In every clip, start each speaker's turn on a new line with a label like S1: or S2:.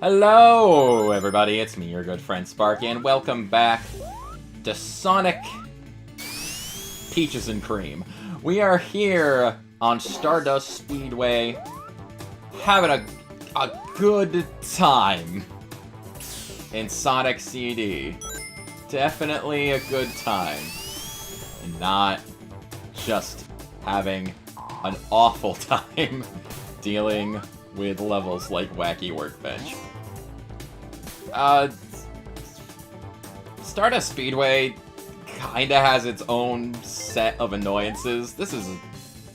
S1: Hello, everybody, it's me, your good friend Sparky, and welcome back to Sonic Peaches and Cream. We are here on Stardust Speedway, having a good time in Sonic CD. Definitely a good time, and not just having an awful time dealing with levels like Wacky Workbench. Stardust Speedway kinda has its own set of annoyances. This is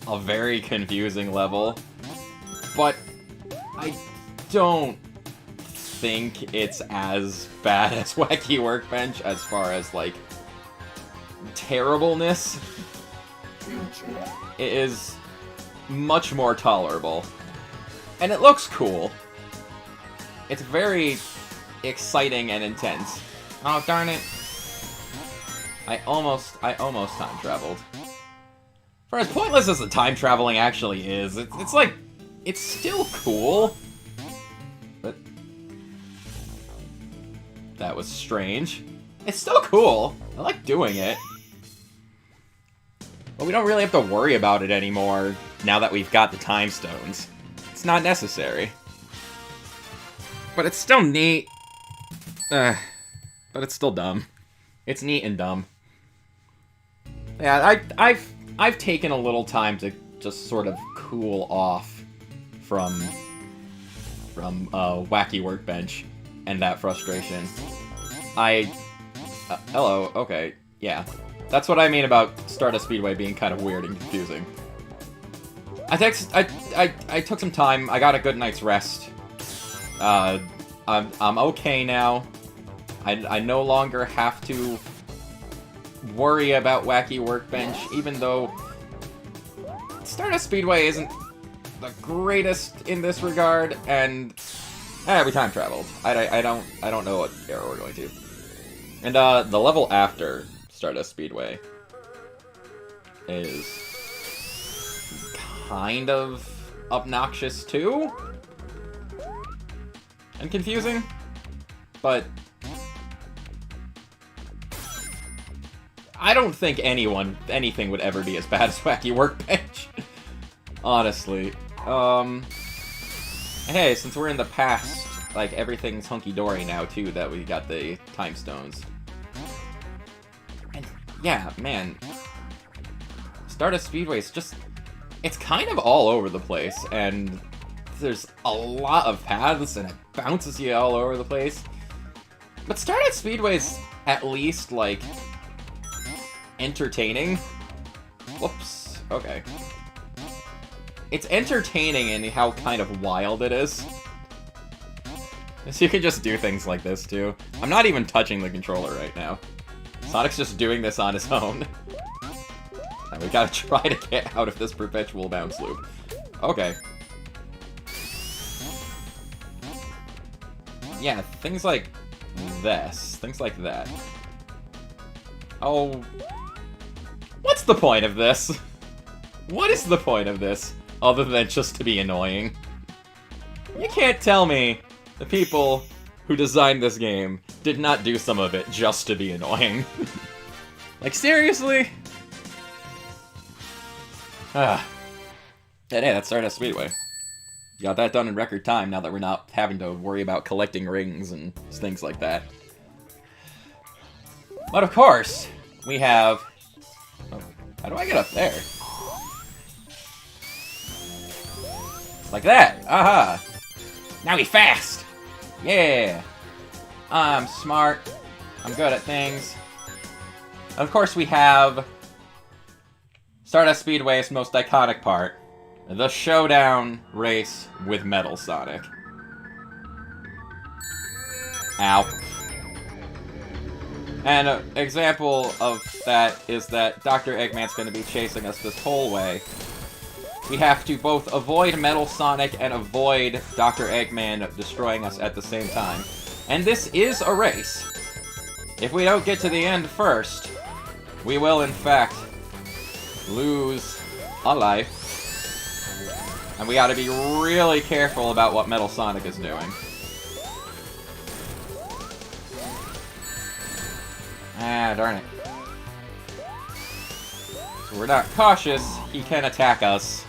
S1: a very confusing level, but I don't think it's as bad as Wacky Workbench as far as, like, terribleness. It is much more tolerable. And it looks cool. It's very exciting and intense. Oh, darn it. I almost time traveled. For as pointless as the time traveling actually is, it's like, it's still cool. But that was strange. It's still cool. I like doing it. But we don't really have to worry about it anymore now that we've got the time stones. It's not necessary. But it's still neat. But it's still dumb. It's neat and dumb. Yeah, I've taken a little time to just sort of cool off from Wacky Workbench and that frustration. Hello, okay, yeah. That's what I mean about Stardust Speedway being kind of weird and confusing. I took some time. I got a good night's rest. I'm okay now. I no longer have to worry about Wacky Workbench, even though Stardust Speedway isn't the greatest in this regard, and we time traveled. I don't know what era we're going to. And the level after Stardust Speedway is kind of obnoxious too, and confusing, but I don't think anything would ever be as bad as Wacky Workbench. Honestly. Hey, since we're in the past, like, everything's hunky-dory now, too, that we got the time stones. And, yeah, man. Stardust Speedway is just... It's kind of all over the place, and there's a lot of paths, and it bounces you all over the place. But Stardust Speedway's at least, like, entertaining. Whoops. Okay. It's entertaining in how kind of wild it is. So you can just do things like this, too. I'm not even touching the controller right now. Sonic's just doing this on his own. And we gotta try to get out of this perpetual bounce loop. Okay. Yeah, things like this. Things like that. Oh... What's the point of this? What is the point of this, other than just to be annoying? You can't tell me the people who designed this game did not do some of it just to be annoying. Like, seriously? And hey, that's Stardust Speedway. Got that done in record time now that we're not having to worry about collecting rings and things like that. But of course, we have... Oh, how do I get up there? Like that! Aha! Now we fast! Yeah! I'm smart. I'm good at things. And of course we have... Stardust Speedway's most iconic part. The showdown race with Metal Sonic. Ow. And an example of that is that Dr. Eggman's going to be chasing us this whole way. We have to both avoid Metal Sonic and avoid Dr. Eggman destroying us at the same time. And this is a race. If we don't get to the end first, we will, in fact, lose a life. And we gotta be really careful about what Metal Sonic is doing. Ah, darn it. So we're not cautious, he can attack us.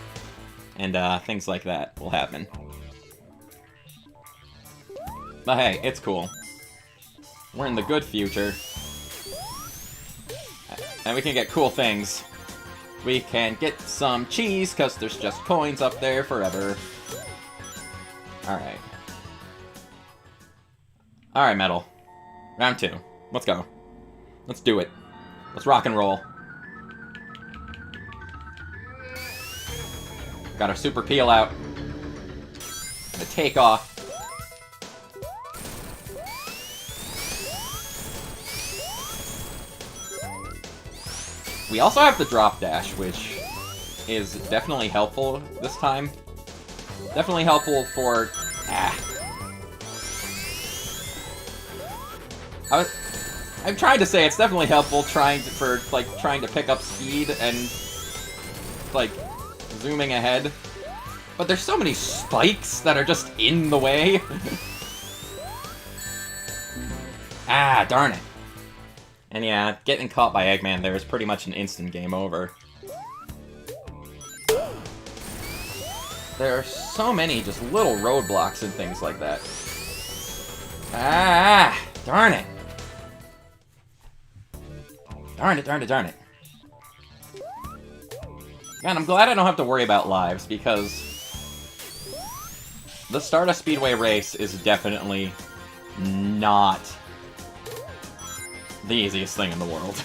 S1: And, things like that will happen. But hey, it's cool. We're in the good future. And we can get cool things. We can get some cheese, because there's just coins up there forever. Alright. Alright, Metal. Round 2. Let's go. Let's do it. Let's rock and roll. Got our super peel out. Gonna take off. We also have the drop dash, which is definitely helpful this time. Definitely helpful for... I'm trying to say it's definitely helpful trying to pick up speed and, like, zooming ahead. But there's so many spikes that are just in the way. Ah, darn it. And yeah, getting caught by Eggman there is pretty much an instant game over. There are so many just little roadblocks and things like that. Ah, darn it. Darn it, darn it, darn it. Man, I'm glad I don't have to worry about lives, because the Stardust Speedway Race is definitely not the easiest thing in the world.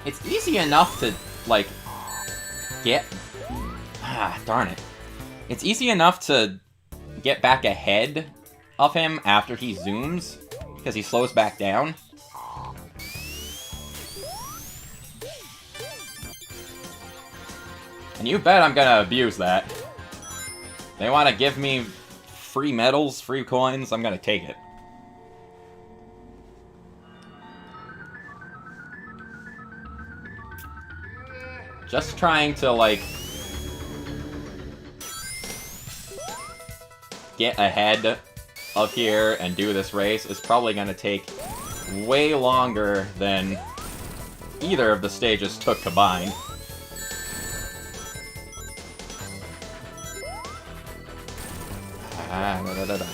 S1: It's easy enough to, like, get... Ah, darn it. It's easy enough to get back ahead of him after he zooms, because he slows back down. And you bet I'm gonna abuse that. They want to give me free medals, free coins, I'm gonna take it. Just trying to, like, get ahead of here and do this race is probably gonna take way longer than either of the stages took combined. Ah, da, da, da, da.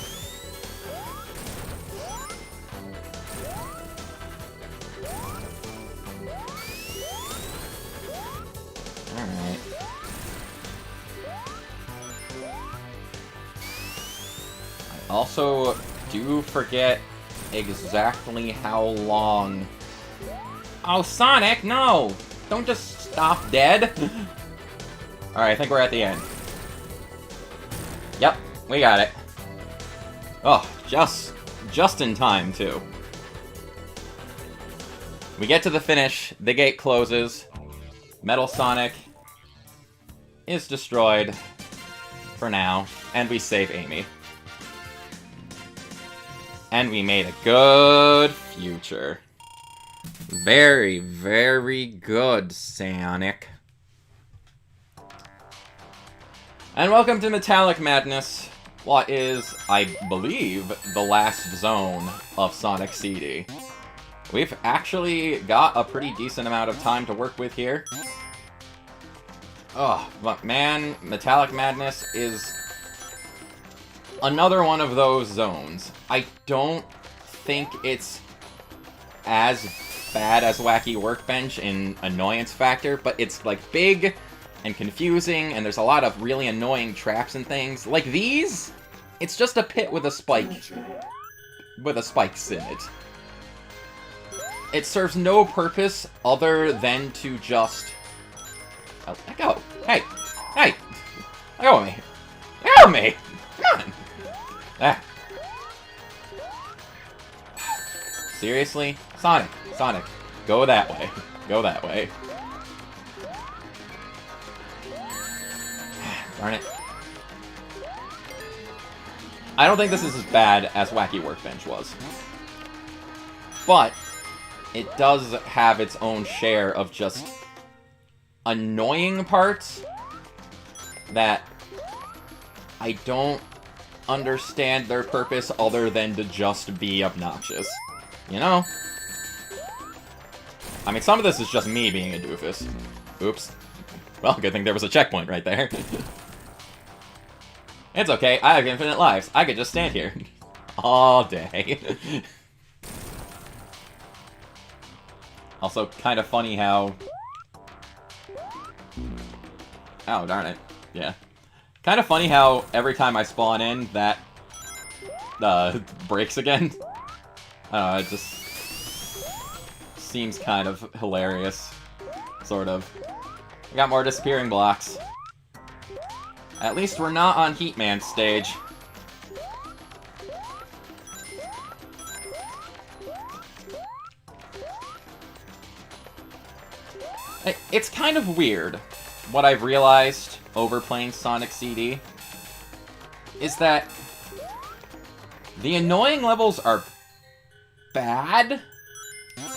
S1: Alright. I also do forget exactly how long... Oh, Sonic, no! Don't just stop dead! Alright, I think we're at the end. Yep. We got it. Oh, just in time, too. We get to the finish, the gate closes, Metal Sonic is destroyed for now, and we save Amy. And we made a good future. Very, very good, Sonic. And welcome to Metallic Madness. What is, I believe, the last zone of Sonic CD. We've actually got a pretty decent amount of time to work with here. Oh, but man, Metallic Madness is another one of those zones. I don't think it's as bad as Wacky Workbench in annoyance factor, but it's, like, big and confusing, and there's a lot of really annoying traps and things. Like these, it's just a pit with a spike. With a spikes in it. It serves no purpose other than to just... Oh, let go! Hey! Hey! Let go of me! Let go of me! Come on! Ah. Seriously? Sonic! Sonic! Go that way. Go that way. Darn it. I don't think this is as bad as Wacky Workbench was. But it does have its own share of just annoying parts that I don't understand their purpose other than to just be obnoxious. You know? I mean, some of this is just me being a doofus. Oops. Well, good thing there was a checkpoint right there. It's okay, I have infinite lives. I could just stand here all day. Also, kind of funny how... Oh, darn it. Yeah. Kind of funny how every time I spawn in, that... breaks again. It just... seems kind of hilarious. Sort of. We got more disappearing blocks. At least we're not on Heatman's stage. It's kind of weird. What I've realized over playing Sonic CD is that the annoying levels are bad,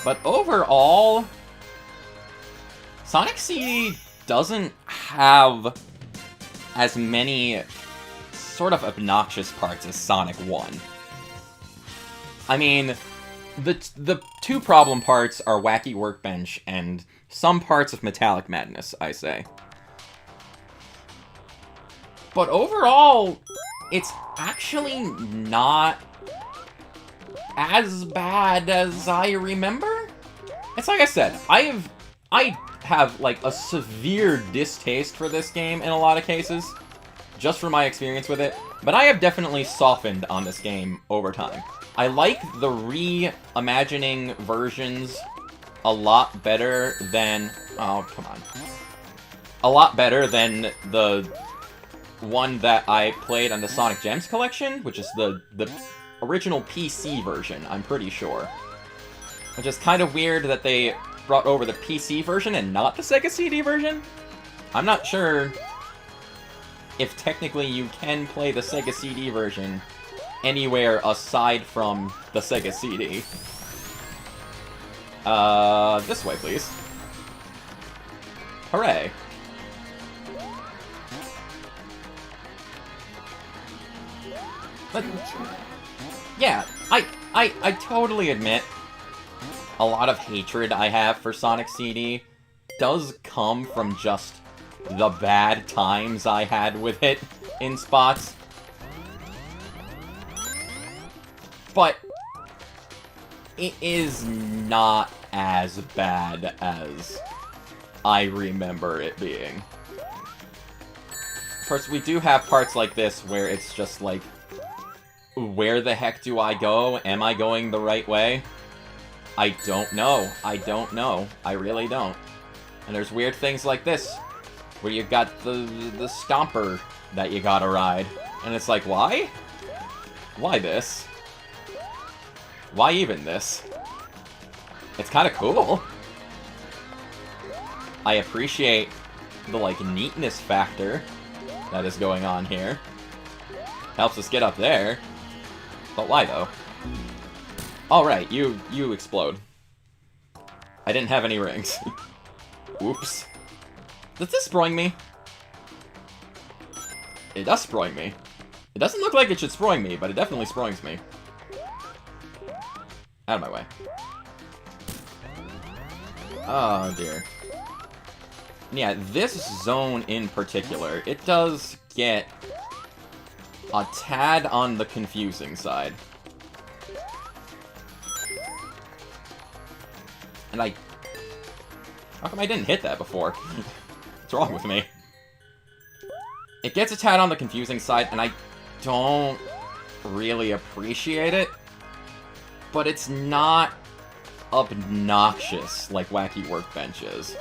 S1: but overall, Sonic CD doesn't have as many sort of obnoxious parts as Sonic 1. I mean, the two problem parts are Wacky Workbench and some parts of Metallic Madness, I say. But overall, it's actually not as bad as I remember. It's like I said, I have like a severe distaste for this game in a lot of cases, just from my experience with it, but I have definitely softened on this game over time. I like the reimagining versions a lot better than... Oh, come on. A lot better than the one that I played on the Sonic Gems collection, which is the original PC version, I'm pretty sure. Which is kind of weird that they brought over the PC version and not the Sega CD version. I'm not sure if technically you can play the Sega CD version anywhere aside from the Sega CD. This way, please. Hooray. But, yeah, I totally admit a lot of hatred I have for Sonic CD does come from just the bad times I had with it in spots. But it is not as bad as I remember it being. Of course, we do have parts like this where it's just like, where the heck do I go? Am I going the right way? I don't know. I don't know. I really don't. And there's weird things like this, where you got the Stomper that you gotta ride. And it's like, why? Why this? Why even this? It's kinda cool. I appreciate the, like, neatness factor that is going on here. Helps us get up there. But why, though? Alright, you explode. I didn't have any rings. Oops. Does this sproing me? It does sproing me. It doesn't look like it should sproing me, but it definitely sproings me. Out of my way. Oh, dear. Yeah, this zone in particular, it does get a tad on the confusing side. And how come I didn't hit that before? What's wrong with me? It gets a tad on the confusing side, and I don't really appreciate it. But it's not obnoxious like Wacky Workbench is.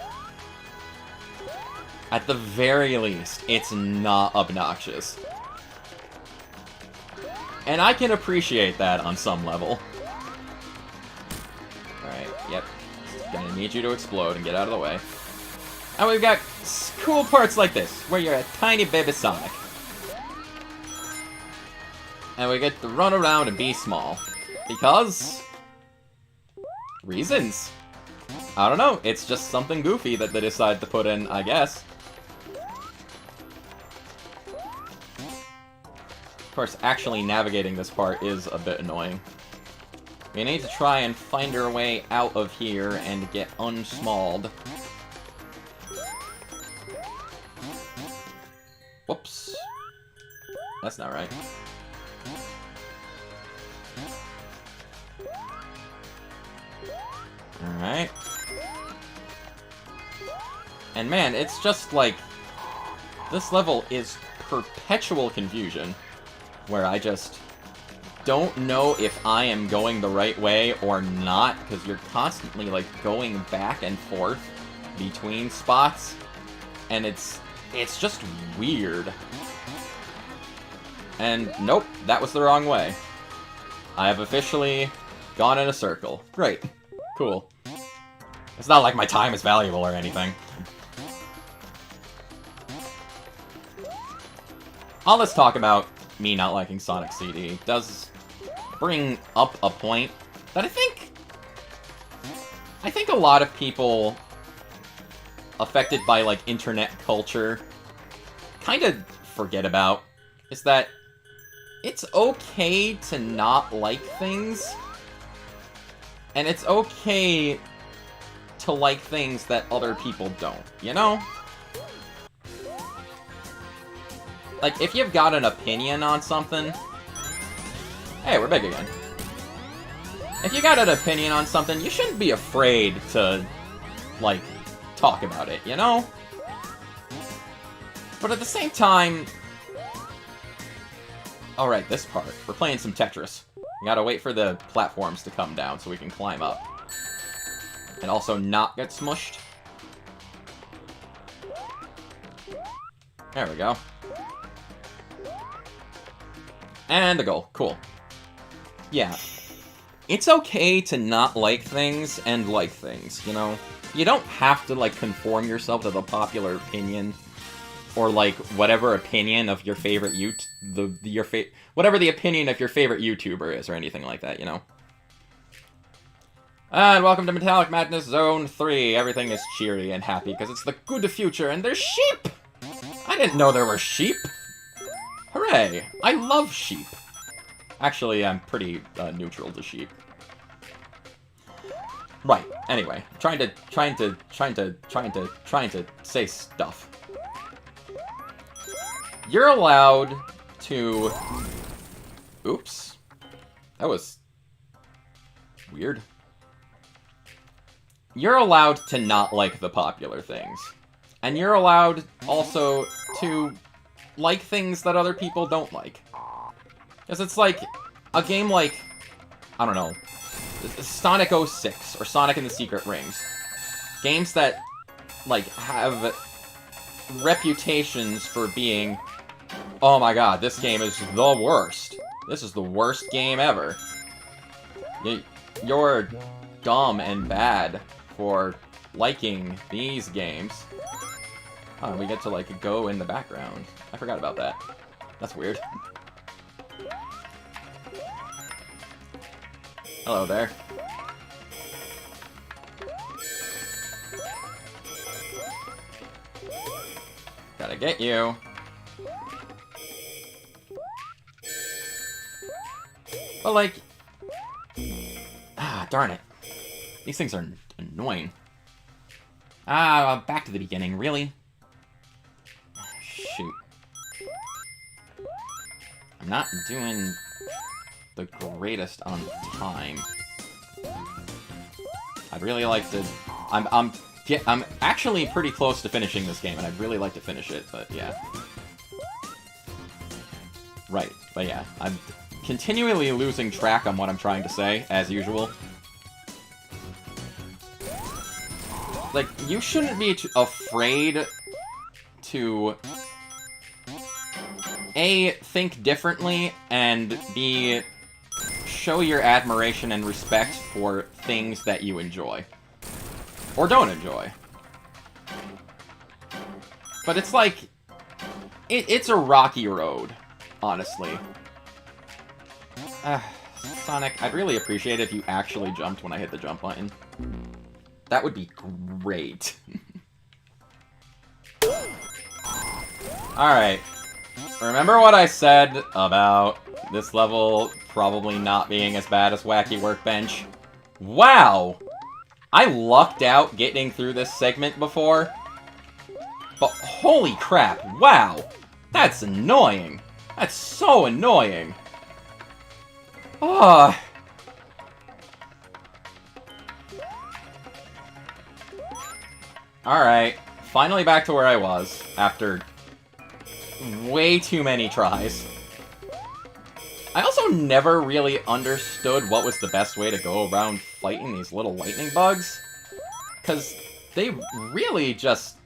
S1: At the very least, it's not obnoxious. And I can appreciate that on some level. Alright, yep. Gonna need you to explode and get out of the way. And we've got cool parts like this, where you're a tiny baby Sonic. And we get to run around and be small. Because... reasons. I don't know, it's just something goofy that they decided to put in, I guess. Of course, actually navigating this part is a bit annoying. We need to try and find our way out of here and get unsmalled. Whoops. That's not right. Alright. And man, it's just like... This level is perpetual confusion, where I just don't know if I am going the right way or not, because you're constantly, like, going back and forth between spots, and it's just weird. And nope, that was the wrong way. I have officially gone in a circle. Great. Cool. It's not like my time is valuable or anything. All this talk about me not liking Sonic CD does bring up a point that I think a lot of people affected by, like, internet culture kind of forget about, is that it's okay to not like things, and it's okay to like things that other people don't, you know? Like, if you've got an opinion on something... Hey, we're big again. If you got an opinion on something, you shouldn't be afraid to, like, talk about it, you know? But at the same time... Alright, this part. We're playing some Tetris. We gotta wait for the platforms to come down so we can climb up. And also not get smushed. There we go. And a goal. Cool. Yeah. It's okay to not like things and like things, you know? You don't have to, like, conform yourself to the popular opinion. Or, like, whatever opinion of your favorite whatever the opinion of your favorite YouTuber is, or anything like that, you know? And welcome to Metallic Madness Zone 3. Everything is cheery and happy, because it's the good future, and there's sheep! I didn't know there were sheep! Hooray! I love sheep. Actually, I'm pretty neutral to sheep. Right. Anyway, trying to say stuff. You're allowed to... Oops. That was... weird. You're allowed to not like the popular things. And you're allowed also to like things that other people don't like. Because it's like, a game like, I don't know, Sonic 06, or Sonic and the Secret Rings. Games that, like, have reputations for being, oh my god, this game is the worst. This is the worst game ever. You're dumb and bad for liking these games. Oh, we get to, like, go in the background. I forgot about that. That's weird. Hello there. Gotta get you. But, like... Ah, darn it. These things are annoying. Ah, back to the beginning, really? Shoot. I'm not doing the greatest on time. I'd really like to... I'm actually pretty close to finishing this game, and I'd really like to finish it, but yeah. Right, but yeah. I'm continually losing track on what I'm trying to say, as usual. Like, you shouldn't be afraid to... A, think differently, and B, show your admiration and respect for things that you enjoy. Or don't enjoy. But it's like... It's a rocky road, honestly. Sonic, I'd really appreciate it if you actually jumped when I hit the jump button. That would be great. Alright. Remember what I said about this level probably not being as bad as Wacky Workbench? Wow! I lucked out getting through this segment before. But holy crap, wow! That's annoying! That's so annoying! Ah. Alright, finally back to where I was, after way too many tries. I also never really understood what was the best way to go around fighting these little lightning bugs. Because they really just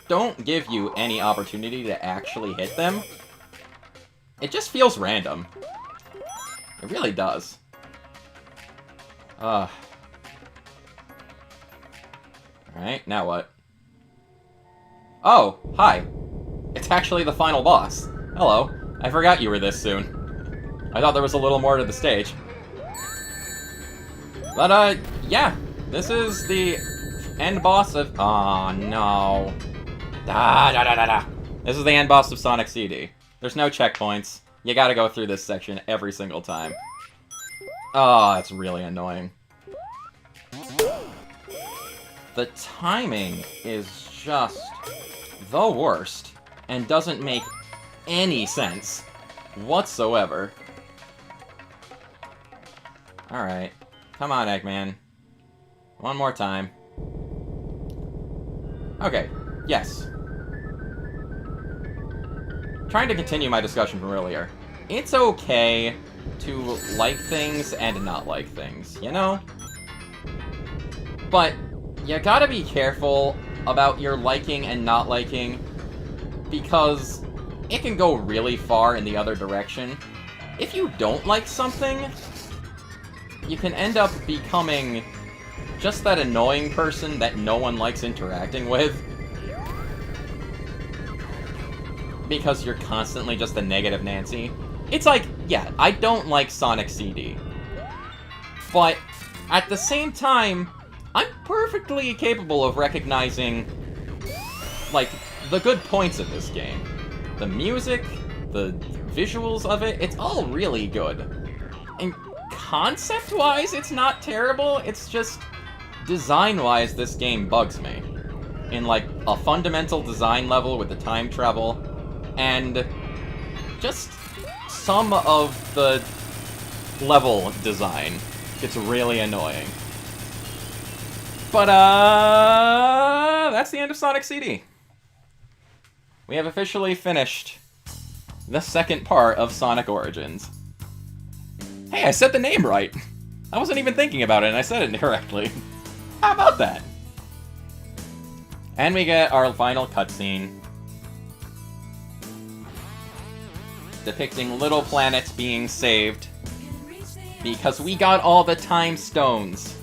S1: don't give you any opportunity to actually hit them. It just feels random. It really does. Alright, now what? Oh, hi. It's actually the final boss. Hello. I forgot you were this soon. I thought there was a little more to the stage. But, yeah. This is the end boss of... Aw, no. This is the end boss of Sonic CD. There's no checkpoints. You gotta go through this section every single time. Oh, it's really annoying. The timing is just the worst, and doesn't make any sense whatsoever. Alright. Come on, Eggman. One more time. Okay. Yes. Trying to continue my discussion from earlier. It's okay to like things and not like things, you know? But you gotta be careful about your liking and not liking, because it can go really far in the other direction. If you don't like something, you can end up becoming just that annoying person that no one likes interacting with. Because you're constantly just a negative Nancy. It's like, yeah, I don't like Sonic CD. But at the same time, I'm perfectly capable of recognizing, like, the good points of this game. The music, the visuals of it, it's all really good. And concept-wise, it's not terrible, it's just design-wise, this game bugs me. In, like, a fundamental design level with the time travel, and just some of the level design gets really annoying. But, that's the end of Sonic CD. We have officially finished the second part of Sonic Origins. Hey, I said the name right! I wasn't even thinking about it, and I said it correctly. How about that? And we get our final cutscene, depicting little planets being saved, because we got all the time stones,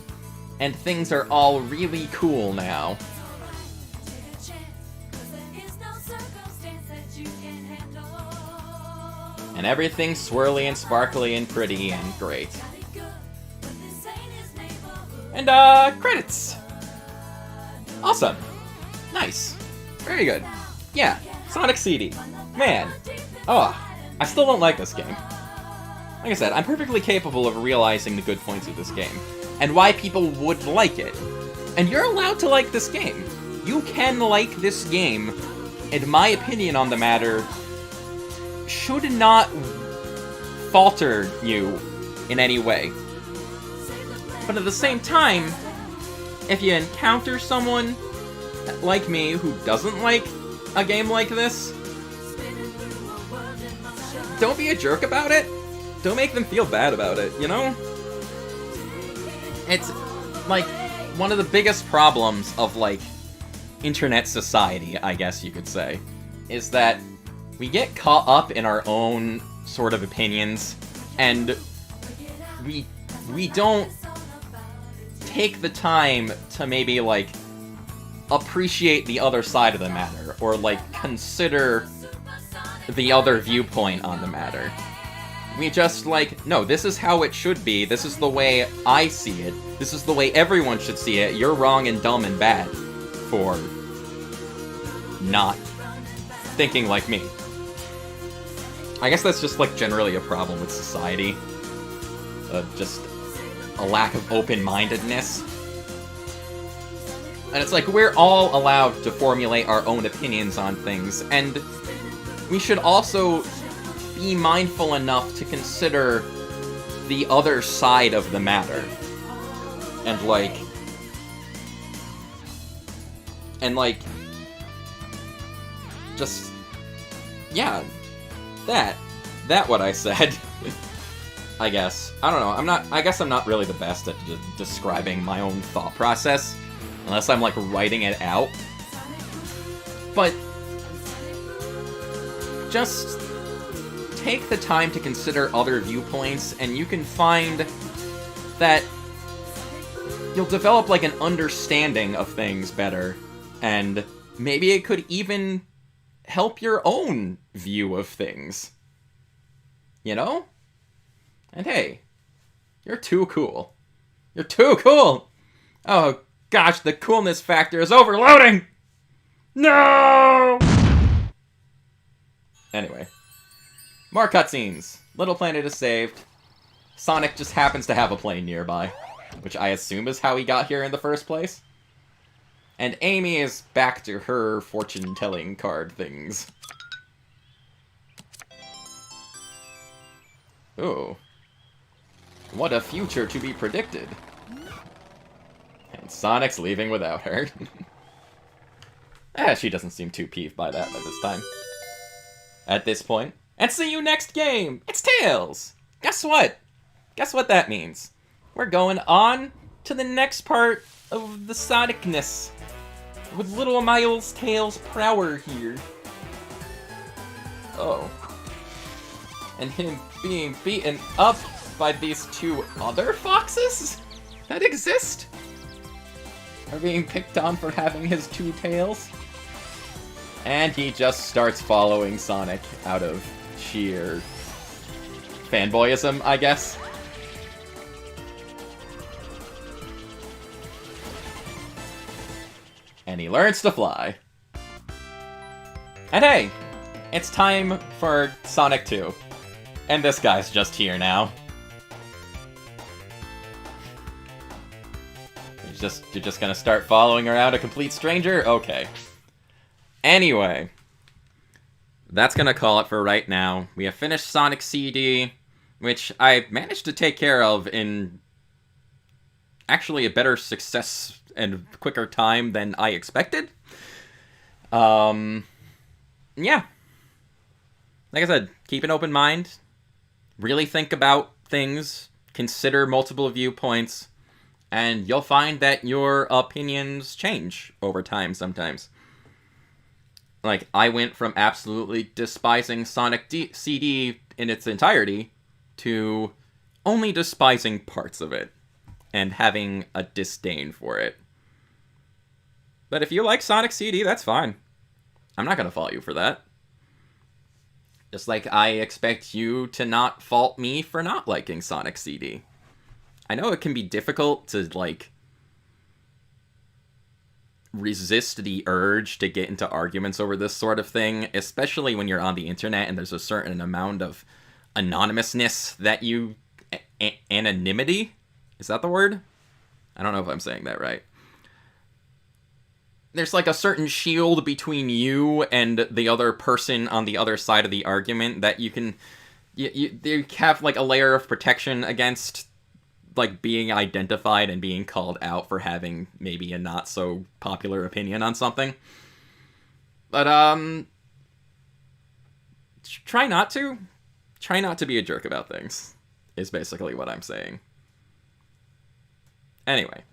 S1: and things are all really cool now. And everything's swirly and sparkly and pretty and great. And, credits! Awesome. Nice. Very good. Yeah, Sonic CD. Man. Oh, I still don't like this game. Like I said, I'm perfectly capable of realizing the good points of this game, and why people would like it. And you're allowed to like this game. You can like this game, and my opinion on the matter should not falter you in any way. But at the same time, if you encounter someone like me who doesn't like a game like this, don't be a jerk about it. Don't make them feel bad about it, you know? It's, like, one of the biggest problems of, like, internet society, I guess you could say, is that we get caught up in our own sort of opinions, and we don't take the time to maybe, like, appreciate the other side of the matter, or, like, consider the other viewpoint on the matter. We just, like, no, this is how it should be, this is the way I see it, this is the way everyone should see it, you're wrong and dumb and bad for not thinking like me. I guess that's just, like, generally a problem with society. Just a lack of open-mindedness. And it's like, we're all allowed to formulate our own opinions on things, and we should also be mindful enough to consider the other side of the matter. And, like, just, yeah, that what I said. I guess. I don't know, I guess I'm not really the best at describing my own thought process, unless I'm, like, writing it out. But just take the time to consider other viewpoints, and you can find that you'll develop, like, an understanding of things better, and maybe it could even help your own view of things. You know? And hey, you're too cool. You're too cool! Oh gosh, the coolness factor is overloading! No! Anyway. More cutscenes. Little Planet is saved. Sonic just happens to have a plane nearby, which I assume is how he got here in the first place. And Amy is back to her fortune-telling card things. Ooh. What a future to be predicted. And Sonic's leaving without her. She doesn't seem too peeved by that at this time. At this point. And see you next game! It's Tails! Guess what? Guess what that means? We're going on to the next part of the Sonicness. With little Miles Tails Prower here. Oh. And him being beaten up by these two other foxes that exist? Are being picked on for having his two tails? And he just starts following Sonic out of sheer fanboyism, I guess. And he learns to fly. And hey, it's time for Sonic 2. And this guy's just here now. You're just gonna start following around a complete stranger? Okay. Anyway. That's gonna call it for right now. We have finished Sonic CD, which I managed to take care of in actually a better success and quicker time than I expected. Yeah. Like I said, keep an open mind. Really think about things. Consider multiple viewpoints. And you'll find that your opinions change over time sometimes. Like, I went from absolutely despising Sonic CD in its entirety to only despising parts of it and having a disdain for it. But if you like Sonic CD, that's fine. I'm not going to fault you for that. Just like I expect you to not fault me for not liking Sonic CD. I know it can be difficult to, like, resist the urge to get into arguments over this sort of thing, especially when you're on the internet and there's a certain amount of anonymousness that you... anonymity? Is that the word? I don't know if I'm saying that right. There's, like, a certain shield between you and the other person on the other side of the argument that you can... You have, like, a layer of protection against, like, being identified and being called out for having maybe a not so popular opinion on something. But, try not to. Try not to be a jerk about things, is basically what I'm saying. Anyway,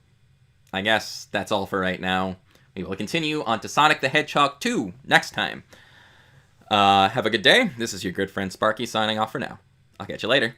S1: I guess that's all for right now. We will continue on to Sonic the Hedgehog 2 next time. Have a good day. This is your good friend Sparky signing off for now. I'll catch you later.